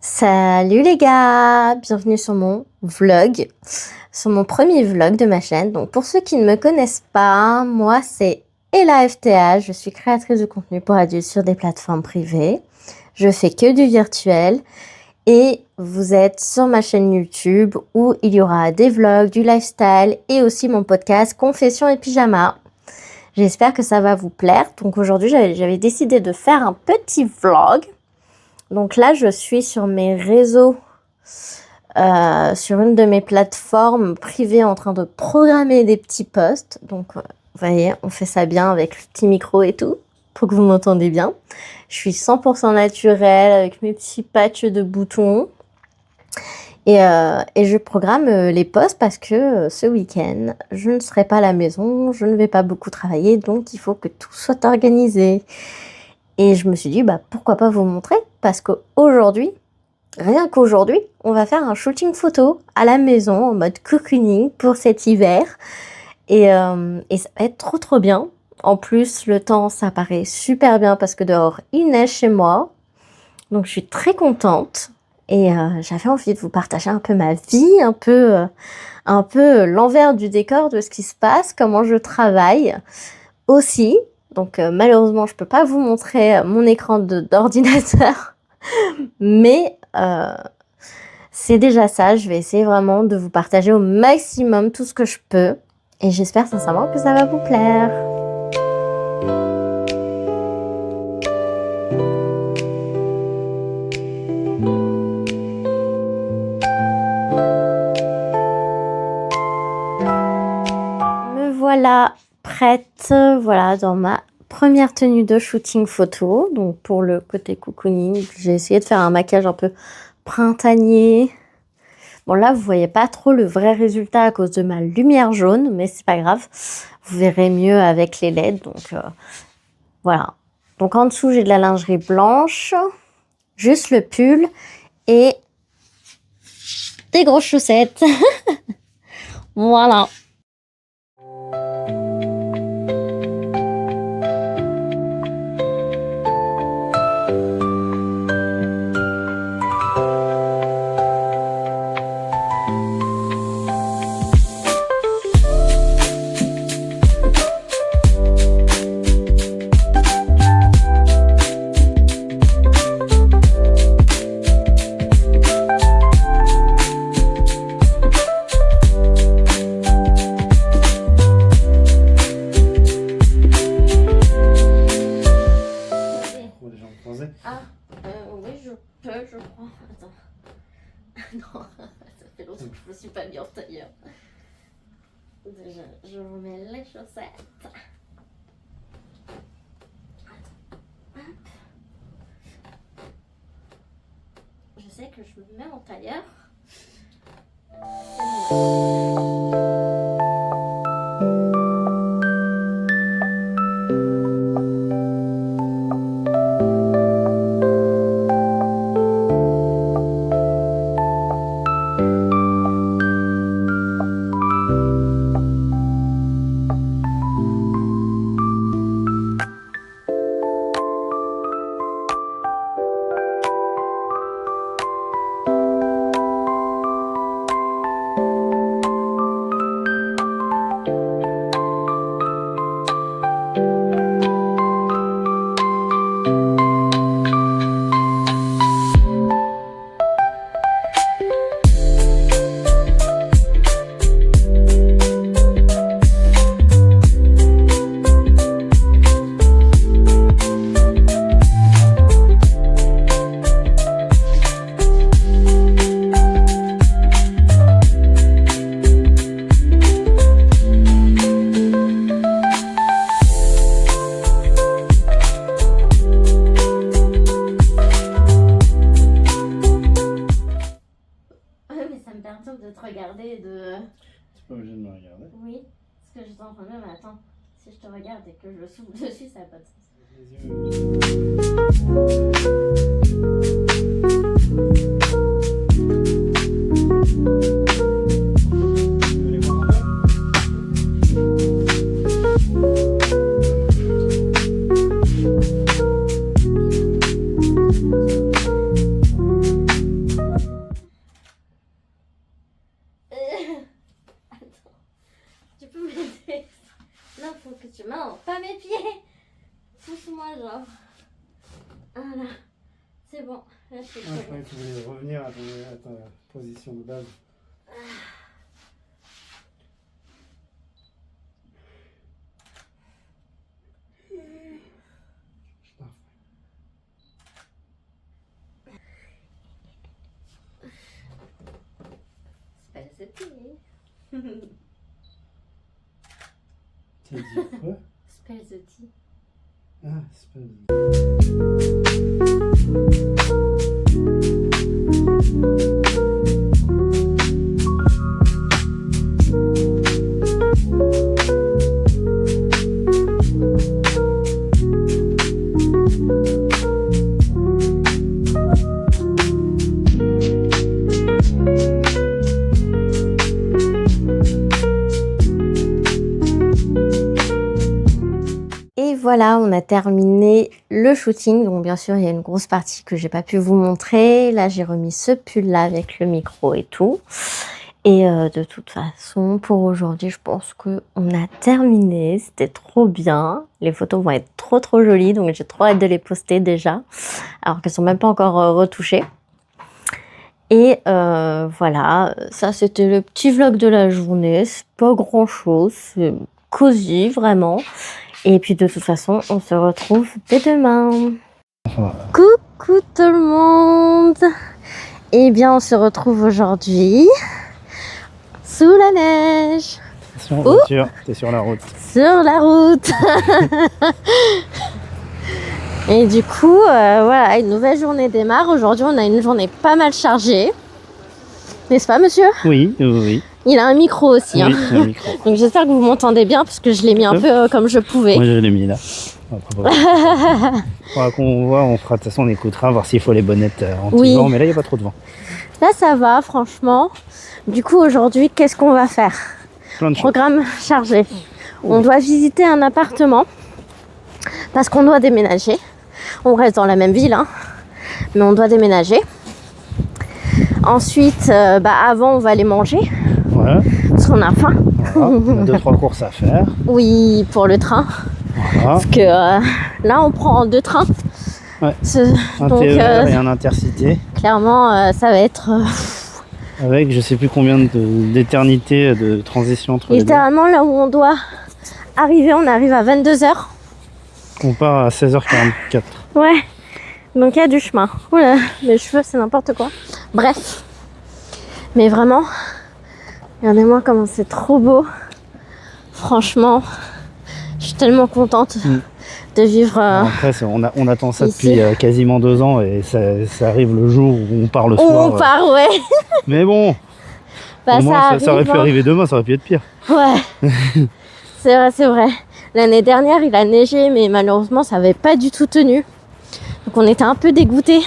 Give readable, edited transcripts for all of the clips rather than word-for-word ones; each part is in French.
Salut les gars, bienvenue sur mon vlog, sur mon premier vlog de ma chaîne. Donc pour ceux qui ne me connaissent pas, moi c'est Ella FTA, je suis créatrice de contenu pour adultes sur des plateformes privées. Je fais que du virtuel et vous êtes sur ma chaîne YouTube où il y aura des vlogs, du lifestyle et aussi mon podcast Confessions et Pyjama. J'espère que ça va vous plaire. Donc aujourd'hui j'avais décidé de faire un petit vlog. Donc là, je suis sur mes réseaux, sur une de mes plateformes privées en train de programmer des petits posts. Donc, vous voyez, on fait ça bien avec le petit micro et tout, pour que vous m'entendez bien. Je suis 100% naturelle avec mes petits patchs de boutons. Et je programme les posts parce que ce week-end, je ne serai pas à la maison, je ne vais pas beaucoup travailler, donc il faut que tout soit organisé. Et je me suis dit, pourquoi pas vous montrer? Parce qu'aujourd'hui, rien qu'aujourd'hui, on va faire un shooting photo à la maison en mode cocooning pour cet hiver. Et ça va être trop bien. En plus, le temps, ça paraît super bien parce que dehors, il neige chez moi. Donc, je suis très contente. Et j'avais envie de vous partager un peu ma vie, un peu l'envers du décor de ce qui se passe, comment je travaille aussi. Donc malheureusement, je peux pas vous montrer mon écran d'ordinateur, mais c'est déjà ça. Je vais essayer vraiment de vous partager au maximum tout ce que je peux. Et j'espère sincèrement que ça va vous plaire. Me voilà prête, voilà, dans ma première tenue de shooting photo. Donc pour le côté cocooning, j'ai essayé de faire un maquillage un peu printanier. Bon là, vous voyez pas trop le vrai résultat à cause de ma lumière jaune, mais c'est pas grave. Vous verrez mieux avec les LED. Donc voilà. Donc en dessous, j'ai de la lingerie blanche, juste le pull et des grosses chaussettes. Voilà. Oui, je peux, je crois. Attends. Non, ça fait longtemps que je me suis pas mis en tailleur. Déjà, je remets les chaussettes. Attends. Hop. Je sais que je me mets en tailleur. De te regarder et de... Tu pas obligé de me regarder. Oui, parce que j'étais en train de dire, mais attends, si je te regarde et que je souffle dessus, ça n'a pas de sens. je croyais que tu voulais revenir à ta position de base. Tu as dit quoi? Spell the tea. Ah, spell. Et voilà, on a terminé le shooting. Donc bien sûr, il y a une grosse partie que j'ai pas pu vous montrer. Là, j'ai remis ce pull là avec le micro et tout. Et de toute façon, pour aujourd'hui, je pense qu'on a terminé. C'était trop bien. Les photos vont être trop jolies, donc j'ai trop hâte de les poster déjà, alors qu'elles sont même pas encore retouchées. Et voilà, ça c'était le petit vlog de la journée. C'est pas grand chose, c'est cosy vraiment. Et puis de toute façon, on se retrouve dès demain. Coucou tout le monde. Eh bien, on se retrouve aujourd'hui sous la neige. Attention, voiture, t'es sur la route. Sur la route. Et du coup, voilà, une nouvelle journée démarre. Aujourd'hui, on a une journée pas mal chargée. N'est-ce pas, monsieur? Oui, oui. Il a un micro aussi. Oui, Hein. un micro. Donc j'espère que vous m'entendez bien parce que je l'ai mis un peu comme je pouvais. Moi, je l'ai mis là. Faudra qu'on voit, on fera de toute façon, on écoutera, voir s'il faut les bonnettes anti-vent. Oui. Mais là, il n'y a pas trop de vent. Là, ça va, franchement. Du coup, aujourd'hui, qu'est-ce qu'on va faire? Plein de choses. Programme chargé. On doit visiter un appartement parce qu'on doit déménager. On reste dans la même ville, hein, mais on doit déménager. Ensuite, avant, on va aller manger. Voilà. Parce qu'on a faim. Voilà. On a 2-3 courses à faire. Oui, pour le train. Voilà. Parce que là, on prend 2 trains. Ouais. Un Donc, TER et un intercité. clairement, ça va être... Avec je sais plus combien d'éternité de transition entre les deux. littéralement, là où on doit arriver, on arrive à 22h. On part à 16h44. Ouais. Donc, il y a du chemin. Oula, mes cheveux, c'est n'importe quoi. Bref. Mais vraiment, regardez-moi comment c'est trop beau. Franchement, je suis tellement contente de vivre... Après, on attend ça ici. depuis quasiment 2 ans et ça arrive le jour où on part le soir. on part, ouais. Mais bon, Bah, au moins, ça aurait arrive, pu hein. arriver demain, ça aurait pu être pire. Ouais. C'est vrai, c'est vrai. L'année dernière, il a neigé, mais malheureusement, ça n'avait pas du tout tenu. Donc, on était un peu dégoûtés.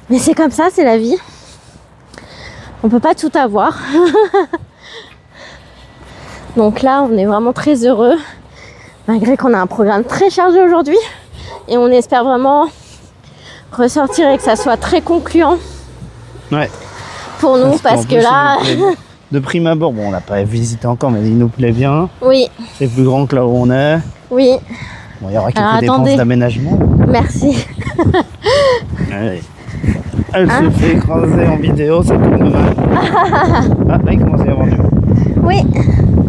Mais c'est comme ça, c'est la vie. On peut pas tout avoir. Donc là, on est vraiment très heureux. Malgré qu'on a un programme très chargé aujourd'hui. Et on espère vraiment ressortir et que ça soit très concluant. Ouais. Pour nous, parce que là... De prime abord, bon, on l'a pas visité encore, mais il nous plaît bien. Oui, C'est plus grand que là où on est. oui. Bon, il y aura quelques Alors, dépenses attendez. d'aménagement. Merci. Ouais. Elle se fait écraser en vidéo, ça tourne mal. Ah, là, il commence à y avoir du vent. Oui.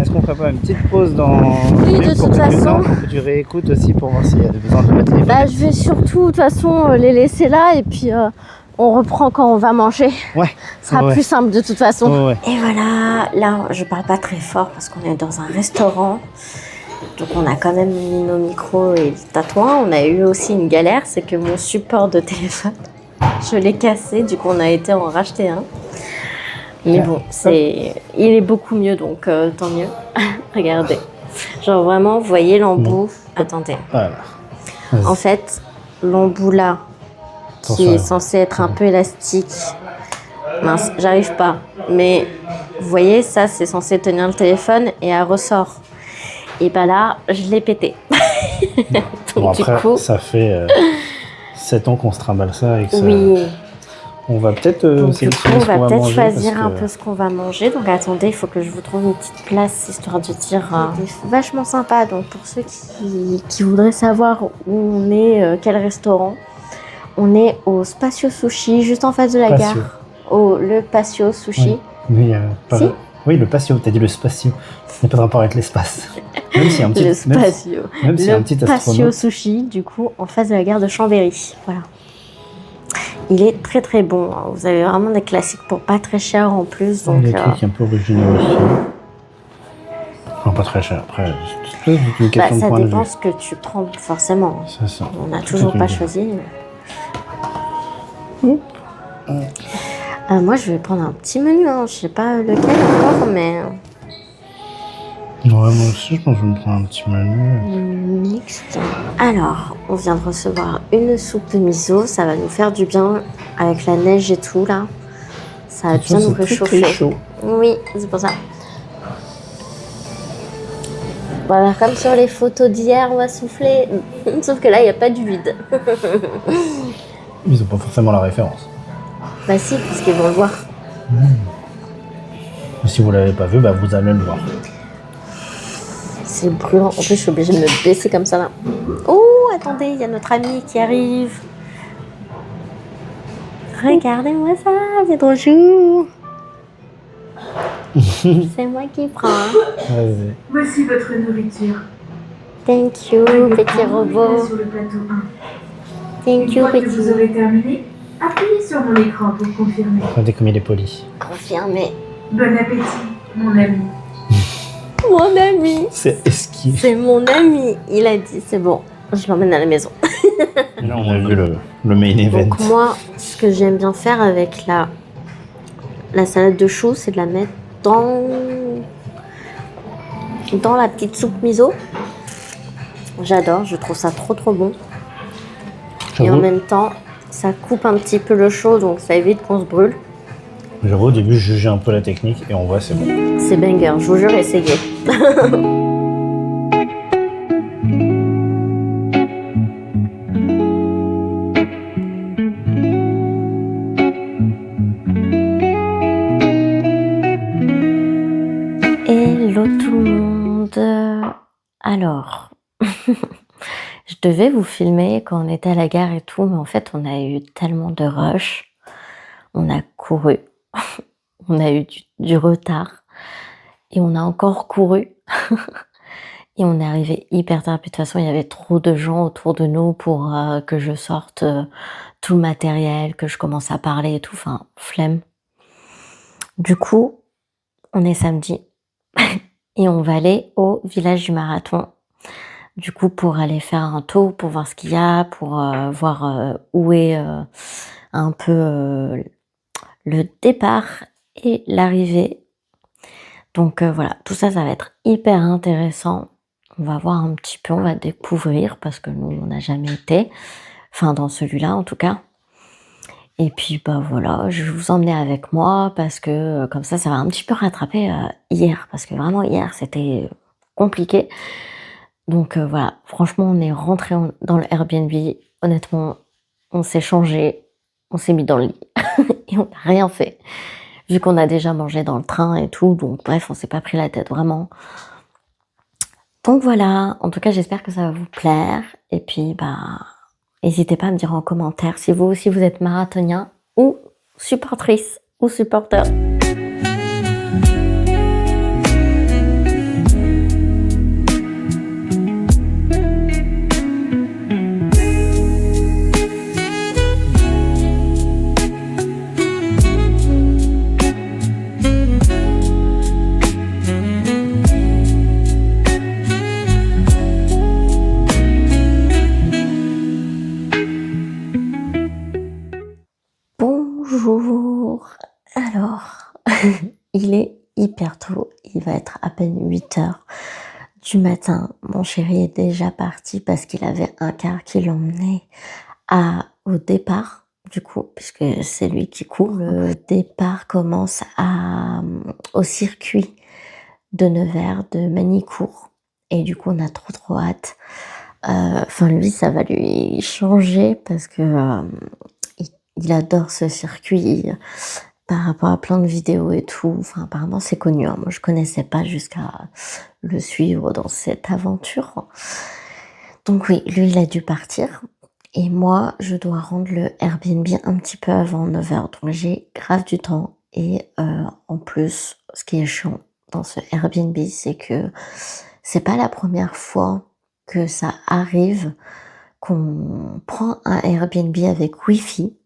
Est-ce qu'on ferait pas une petite pause dans... Oui, de toute façon. Pour que tu réécoutes aussi pour voir s'il y a besoin de mettre les Bah, je vais surtout, de toute façon, les laisser là et puis on reprend quand on va manger. Ouais. Ce sera plus simple de toute façon. Ouais, ouais. Et voilà, là, je parle pas très fort parce qu'on est dans un restaurant. Donc, on a quand même mis nos micros et le tatouin. On a eu aussi une galère, c'est que mon support de téléphone, je l'ai cassé. Du coup, on a été en racheter un. Mais bon, il est beaucoup mieux, donc tant mieux. Regardez. Genre vraiment, vous voyez l'embout. Attendez. Voilà. En fait, l'embout là, qui est censé être un peu élastique. Mince, j'arrive pas. Mais vous voyez, ça, c'est censé tenir le téléphone et elle ressort. Et bah là, je l'ai pété. Donc, Bon, après, du coup, ça fait 7 ans qu'on se trimballe ça et que ça... oui. On va peut-être Donc, du coup, on va peut-être manger choisir parce un que- peu ce qu'on va manger. Donc, attendez, il faut que je vous trouve une petite place histoire de dire. C'est vachement sympa. Donc, pour ceux qui voudraient savoir où on est, quel restaurant, On est au Spatio Sushi, juste en face de la Patio. gare. Le Patio Sushi. Oui. Mais pas Si. oui, le patio, t'as dit le spatio. Ça n'a pas de rapport avec l'espace. Même s'il y a un petit, Le Spatio. même s'il y a un petit Patio astronaute. Sushi, du coup, en face de la gare de Chambéry. Voilà. Il est très très bon. Vous avez vraiment des classiques pour pas très cher en plus. Donc, Des trucs un peu originaux aussi. Non, pas très cher. Après, c'est une question de ça point de dépend vue. ce que tu prends forcément. C'est ça. On n'a Tout toujours est pas une- choisi. Oups. Moi, je vais prendre un petit menu. Je sais pas lequel encore, mais Ouais, moi aussi, je pense que je vais me prendre un petit menu. mixte. Alors, on vient de recevoir une soupe de miso. Ça va nous faire du bien avec la neige et tout là. Ça va bien C'est nous très, réchauffer. très chaud. Oui, c'est pour ça. Voilà, comme sur les photos d'hier, on va souffler. Sauf que là, il n'y a pas du vide. Ils ont pas forcément la référence. Bah si, parce qu'ils vont le voir. Mais si vous l'avez pas vu, bah vous allez le voir. C'est brûlant. En plus, je suis obligée de me baisser comme ça là. Oh, attendez, il y a notre ami qui arrive. Regardez-moi ça, c'est trop chou. C'est moi qui prends. Vas-y. Voici votre nourriture. Thank you, petit robot. Sur le plateau 1. Thank Une you, fois que vous petit. aurez terminé, appuyez sur mon écran pour confirmer. Regardez comme il est poli. Confirmé. Bon appétit, mon ami. Mon ami. C'est esquive. C'est mon ami. Il a dit, c'est bon. Je l'emmène à la maison. Là, on a vu le main event. Donc moi, ce que j'aime bien faire avec la salade de choux, c'est de la mettre dans la petite soupe miso. J'adore, je trouve ça trop bon. Et en J'avoue, même temps, ça coupe un petit peu le chaud, donc ça évite qu'on se brûle. au début, je jugeais un peu la technique et on voit, c'est bon. C'est banger, je vous jure, essayez. Hello tout le monde. Alors, je devais vous filmer quand on était à la gare et tout, mais en fait, on a eu tellement de rush. On a couru. On a eu du retard. Et on a encore couru. Et on est arrivé hyper tard. Puis de toute façon, il y avait trop de gens autour de nous pour que je sorte tout le matériel, que je commence à parler et tout. Enfin, flemme. Du coup, on est samedi. Et on va aller au village du marathon. Du coup, pour aller faire un tour, pour voir ce qu'il y a, pour voir où est un peu le départ et l'arrivée. Donc voilà, tout ça, ça va être hyper intéressant. On va voir un petit peu, on va découvrir parce que nous, on n'a jamais été. Enfin, dans celui-là, en tout cas. Et puis, bah voilà, je vais vous emmener avec moi parce que comme ça va un petit peu rattraper hier. Parce que vraiment, hier, c'était compliqué. Donc voilà, franchement, on est rentré dans le Airbnb. Honnêtement, on s'est changé, on s'est mis dans le lit et on n'a rien fait. Vu qu'on a déjà mangé dans le train et tout, donc bref, on s'est pas pris la tête vraiment. Donc voilà, en tout cas, j'espère que ça va vous plaire. Et puis, bah, n'hésitez pas à me dire en commentaire si vous aussi vous êtes marathonien ou supportrice ou supporter. Bonjour. Alors, il est hyper tôt. Il va être à peine 8h du matin. Mon chéri est déjà parti parce qu'il avait un car qui l'emmenait au départ, du coup, puisque c'est lui qui court. Le départ commence au circuit de Nevers, de Manicourt. Et du coup, on a trop hâte. Enfin, lui, ça va lui changer parce que il adore ce circuit par rapport à plein de vidéos et tout. Enfin, apparemment, c'est connu. Moi, je connaissais pas jusqu'à le suivre dans cette aventure. Donc oui, lui, il a dû partir. Et moi, je dois rendre le Airbnb un petit peu avant 9h. Donc j'ai grave du temps. Et en plus, ce qui est chiant dans ce Airbnb, c'est que c'est pas la première fois que ça arrive qu'on prend un Airbnb avec Wi-Fi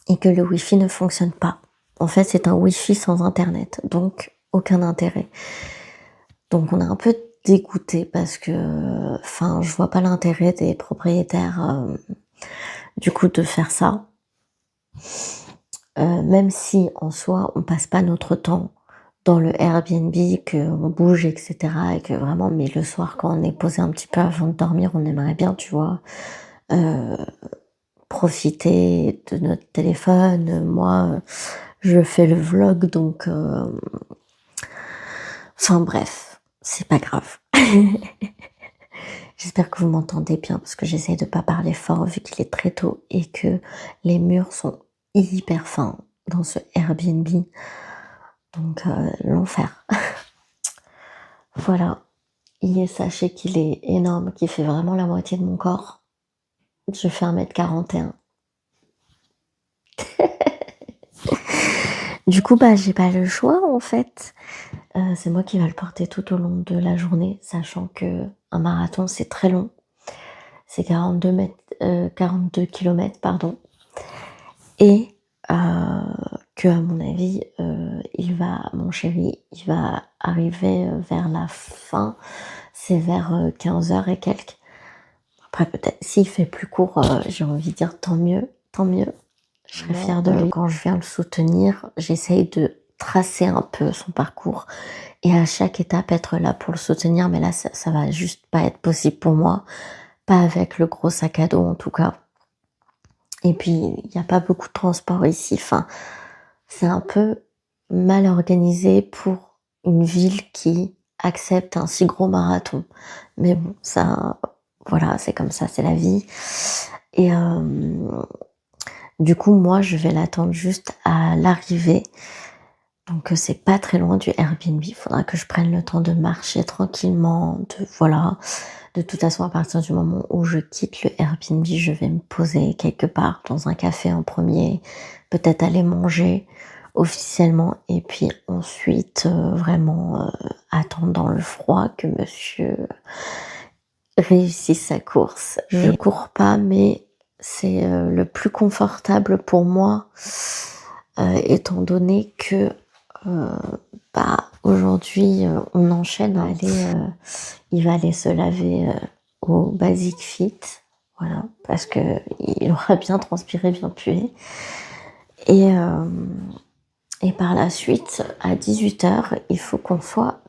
et que le Wi-Fi ne fonctionne pas. En fait, c'est un Wi-Fi sans Internet, donc aucun intérêt. Donc on est un peu dégoûté parce que, je vois pas l'intérêt des propriétaires du coup de faire ça. Même si en soi on passe pas notre temps dans le Airbnb, qu'on bouge, etc. et que vraiment, mais le soir quand on est posé un petit peu avant de dormir, on aimerait bien, tu vois, profiter de notre téléphone. Moi, je fais le vlog, donc bref, c'est pas grave. J'espère que vous m'entendez bien parce que j'essaye de pas parler fort vu qu'il est très tôt et que les murs sont hyper fins dans ce Airbnb. Donc l'enfer. Voilà. Et sachez qu'il est énorme, qu'il fait vraiment la moitié de mon corps. Je fais 1m41. Du coup, j'ai pas le choix en fait. C'est moi qui va le porter tout au long de la journée, sachant que un marathon c'est très long. C'est 42 km, pardon. Et que à mon avis, mon chéri, il va arriver vers la fin. C'est vers 15h et quelques. Après, peut-être, s'il fait plus court, j'ai envie de dire tant mieux, tant mieux. Je serais fière de lui. Quand je viens le soutenir, j'essaye de tracer un peu son parcours et à chaque étape être là pour le soutenir. Mais là, ça va juste pas être possible pour moi. Pas avec le gros sac à dos, en tout cas. Et puis, il n'y a pas beaucoup de transport ici. C'est un peu mal organisé pour une ville qui accepte un si gros marathon. Mais bon, ça, voilà, c'est comme ça, c'est la vie. Et du coup, moi, je vais l'attendre juste à l'arrivée. Donc, c'est pas très loin du Airbnb. Il faudra que je prenne le temps de marcher tranquillement, voilà. De toute façon, à partir du moment où je quitte le Airbnb, je vais me poser quelque part dans un café en premier, peut-être aller manger officiellement et puis ensuite vraiment attendre dans le froid que monsieur réussisse sa course. Je cours pas, mais c'est le plus confortable pour moi étant donné que aujourd'hui on enchaîne il va aller se laver au Basic Fit, voilà, parce que il aura bien transpiré, bien pué. Et par la suite, à 18h, il faut qu'on soit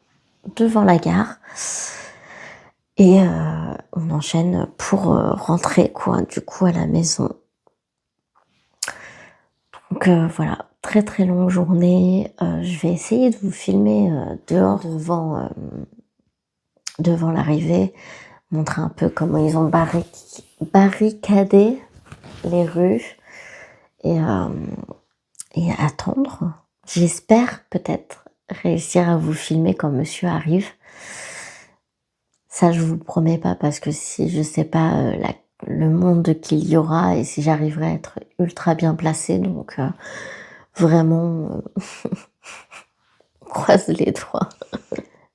devant la gare. Et on enchaîne pour rentrer, du coup, à la maison. Donc voilà, très très longue journée. Je vais essayer de vous filmer dehors devant l'arrivée, montrer un peu comment ils ont barricadé les rues et attendre. J'espère peut-être réussir à vous filmer quand monsieur arrive. Ça, je vous promets pas parce que si je sais pas le monde qu'il y aura et si j'arriverai à être ultra bien placée, donc vraiment croise les doigts.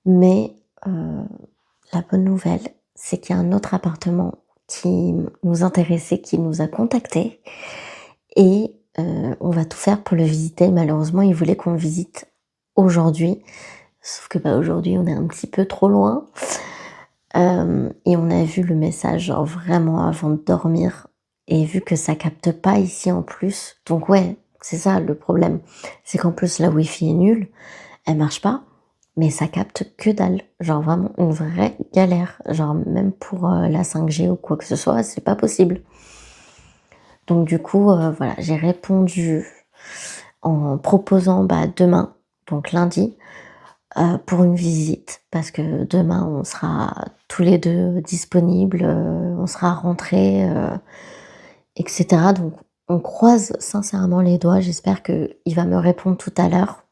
Mais la bonne nouvelle, c'est qu'il y a un autre appartement qui nous intéressait, qui nous a contactés et on va tout faire pour le visiter. Malheureusement, il voulait qu'on le visite aujourd'hui, sauf que aujourd'hui on est un petit peu trop loin. Et on a vu le message genre vraiment avant de dormir et vu que ça capte pas ici en plus, donc ouais, c'est ça le problème, c'est qu'en plus la Wi-Fi est nulle, elle marche pas, mais ça capte que dalle, genre vraiment une vraie galère, genre même pour la 5G ou quoi que ce soit, c'est pas possible. Donc du coup, voilà, j'ai répondu en proposant demain, donc lundi, pour une visite, parce que demain on sera tous les deux disponibles, on sera rentrés, etc. Donc on croise sincèrement les doigts, j'espère qu'il va me répondre tout à l'heure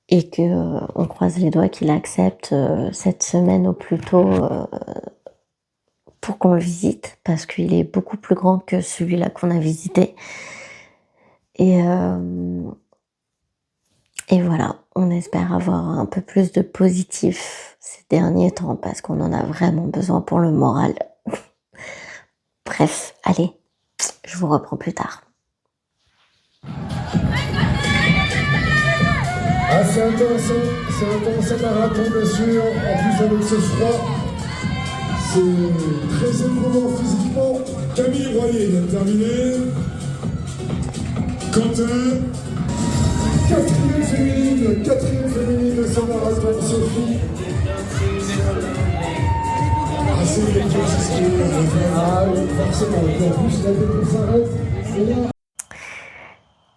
et que on croise les doigts qu'il accepte cette semaine au plus tôt pour qu'on le visite parce qu'il est beaucoup plus grand que celui-là qu'on a visité. Et voilà, on espère avoir un peu plus de positif ces derniers temps parce qu'on en a vraiment besoin pour le moral. Bref, allez, je vous reprends plus tard. Ah, c'est intéressant marathon, bien sûr, en plus avec ce froid. C'est très éprouvant physiquement. Camille Royer vient de terminer. Quentin. Quatrième féminine de ce marathon, Sophie. Ah, c'est une exercice qui est forcément. En plus, la dépense s'arrête.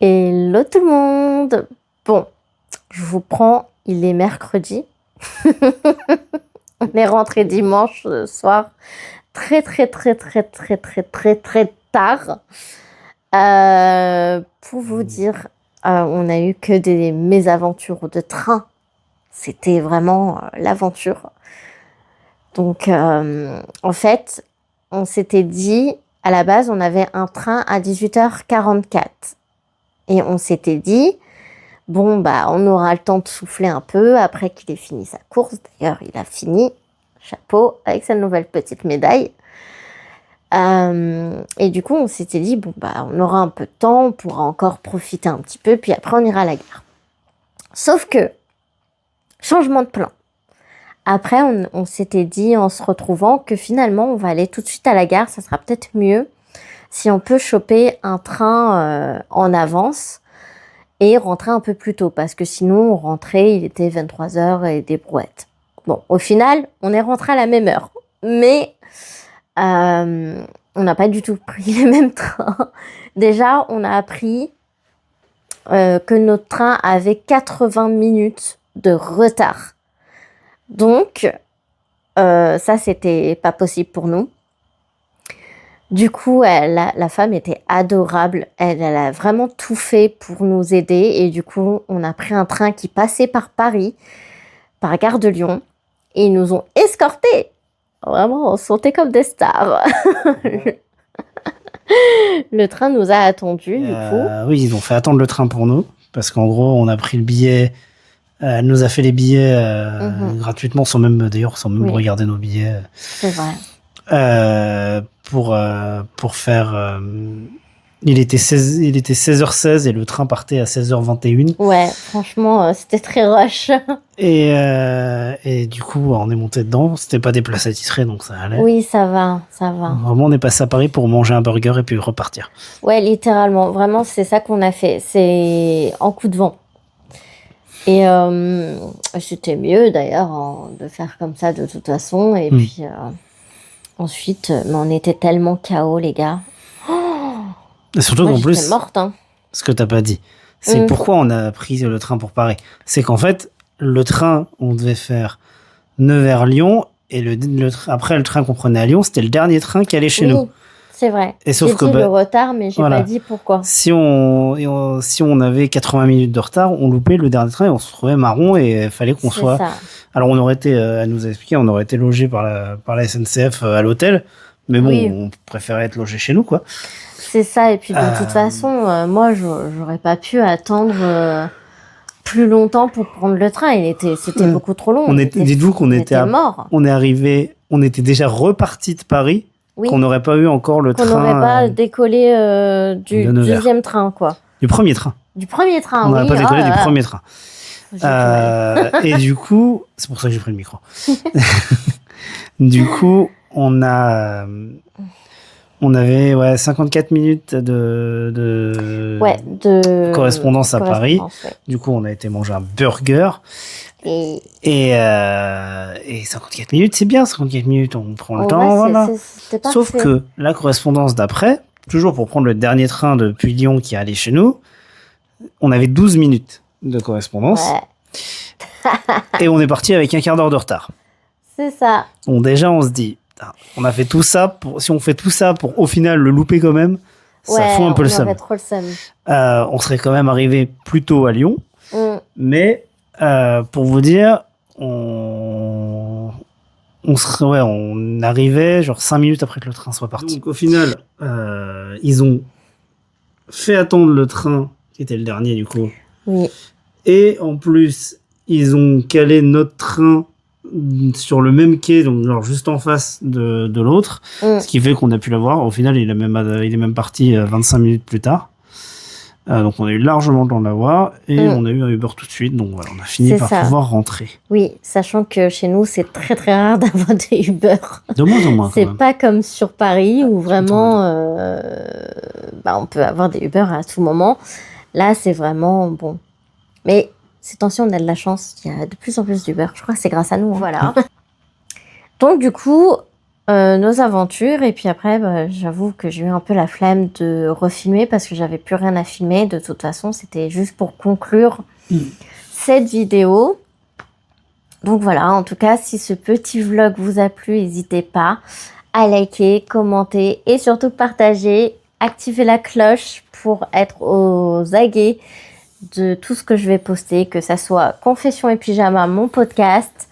Hello tout le monde. Bon, je vous prends, il est mercredi. On est rentré dimanche soir, très tard. Pour vous dire, on a eu que des mésaventures de train. C'était vraiment l'aventure. Donc, en fait, on s'était dit, à la base, on avait un train à 18h44. Et on s'était dit, bon, bah, on aura le temps de souffler un peu après qu'il ait fini sa course. D'ailleurs, il a fini, chapeau, avec sa nouvelle petite médaille. Et du coup, on s'était dit, bon, bah, on aura un peu de temps, on pourra encore profiter un petit peu, puis après, on ira à la gare. Sauf que, changement de plan. Après, on s'était dit, en se retrouvant, que finalement, on va aller tout de suite à la gare, ça sera peut-être mieux si on peut choper un train en avance et rentrer un peu plus tôt, parce que sinon, on rentrait, il était 23h et des brouettes. Bon, au final, on est rentré à la même heure, mais on n'a pas du tout pris le même train. Déjà, on a appris que notre train avait 80 minutes de retard. Donc, ça, c'était pas possible pour nous. Du coup, la femme était adorable. Elle a vraiment tout fait pour nous aider. Et du coup, on a pris un train qui passait par Paris, par Gare de Lyon. Et ils nous ont escortés. Vraiment, on se sentait comme des stars. Le train nous a attendus, du coup. Oui, ils ont fait attendre le train pour nous. Parce qu'en gros, on a pris le billet. Elle nous a fait les billets gratuitement, sans même regarder nos billets. C'est vrai. Pour faire... il était 16h16 et le train partait à 16h21. Ouais, franchement, c'était très rush. Et du coup, on est monté dedans. C'était pas des places attitrées, donc ça allait. Oui, ça va. Vraiment, on est passé à Paris pour manger un burger et puis repartir. Ouais, littéralement. Vraiment, c'est ça qu'on a fait. C'est en coup de vent. Et c'était mieux, d'ailleurs, de faire comme ça, de toute façon. Et puis, ensuite, mais on était tellement KO, les gars. Et surtout moi, qu'en plus, morte, hein. Ce que t'as pas dit, c'est pourquoi on a pris le train pour Paris. C'est qu'en fait, le train, on devait faire Nevers-Lyon, et après le train qu'on prenait à Lyon, c'était le dernier train qui allait chez nous. C'est vrai. Et sauf que dit le retard, mais j'ai pas dit pourquoi. Si on avait 80 minutes de retard, on loupait le dernier train et on se trouvait marron et il fallait qu'on soit... Ça. Alors on aurait été, elle nous a expliqué, on aurait été logé par la SNCF à l'hôtel, mais bon, on préférait être logé chez nous, quoi. C'est ça, et puis de toute façon, moi, j'aurais pas pu attendre plus longtemps pour prendre le train. C'était beaucoup trop long. Dites-vous qu'on était mort. On est arrivé, on était déjà reparti de Paris. Oui. Qu'on n'aurait pas eu encore le train. Qu'on n'aurait pas décollé du deuxième train, quoi. Du premier train. Du premier train, on n'aurait pas décollé du premier train. Et du coup, c'est pour ça que j'ai pris le micro. Du coup, on avait 54 minutes de correspondance à Paris. Ouais. Du coup, on a été manger un burger. Et 54 minutes, c'est bien, 54 minutes, on prend le temps, voilà. Sauf que la correspondance d'après, toujours pour prendre le dernier train depuis Lyon qui allait chez nous, on avait 12 minutes de correspondance. Ouais. Et on est parti avec un quart d'heure de retard. C'est ça. Bon, déjà, on se dit, on a fait tout ça, si on fait tout ça pour au final le louper quand même, ça fout un peu le seum. On serait quand même arrivé plus tôt à Lyon, mais... pour vous dire, on on arrivait genre 5 minutes après que le train soit parti. Donc au final, ils ont fait attendre le train, qui était le dernier du coup. Oui. Et en plus, ils ont calé notre train sur le même quai, donc genre juste en face de l'autre, ce qui fait qu'on a pu l'avoir. Au final, il est même parti 25 minutes plus tard. Donc on a eu largement le temps de l'avoir et on a eu un Uber tout de suite, donc voilà, on a fini par pouvoir rentrer. Oui, sachant que chez nous c'est très très rare d'avoir des Uber. De moins en moins. C'est pas comme sur Paris où vraiment on peut avoir des Uber à tout moment. Là c'est vraiment bon. Mais ces temps-ci on a de la chance, il y a de plus en plus d'Uber. Je crois que c'est grâce à nous. Hein. Voilà. Donc du coup, nos aventures, et puis après j'avoue que j'ai eu un peu la flemme de refilmer parce que j'avais plus rien à filmer. De toute façon c'était juste pour conclure cette vidéo. Donc voilà, en tout cas si ce petit vlog vous a plu, n'hésitez pas à liker, commenter et surtout partager, activer la cloche pour être aux aguets de tout ce que je vais poster, que ça soit Confession et Pyjama, mon podcast,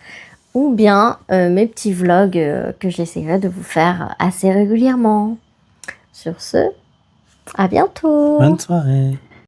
ou bien mes petits vlogs que j'essaierai de vous faire assez régulièrement. Sur ce, à bientôt. Bonne soirée.